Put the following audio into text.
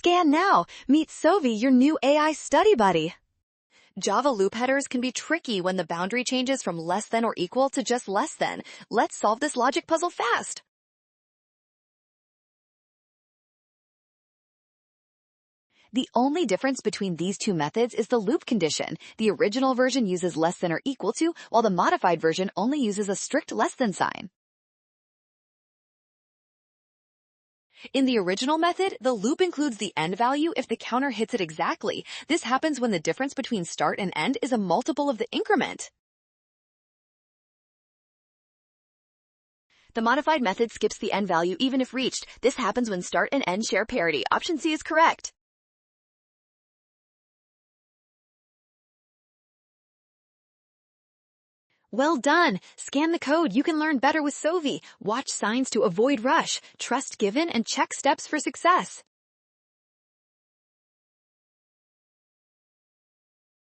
Scan now. Meet Sovi, your new AI study buddy. Java loop headers can be tricky when the boundary changes from less than or equal to just less than. Let's solve this logic puzzle fast. The only difference between these two methods is the loop condition. The original version uses less than or equal to, while the modified version only uses a strict less than sign. In the original method, the loop includes the end value if the counter hits it exactly. This happens when the difference between start and end is a multiple of the increment. The modified method skips the end value even if reached. This happens when start and end share parity. Option C is correct. Well done! Scan the code. You can learn better with Sovi. Watch signs to avoid rush. Trust given and check steps for success.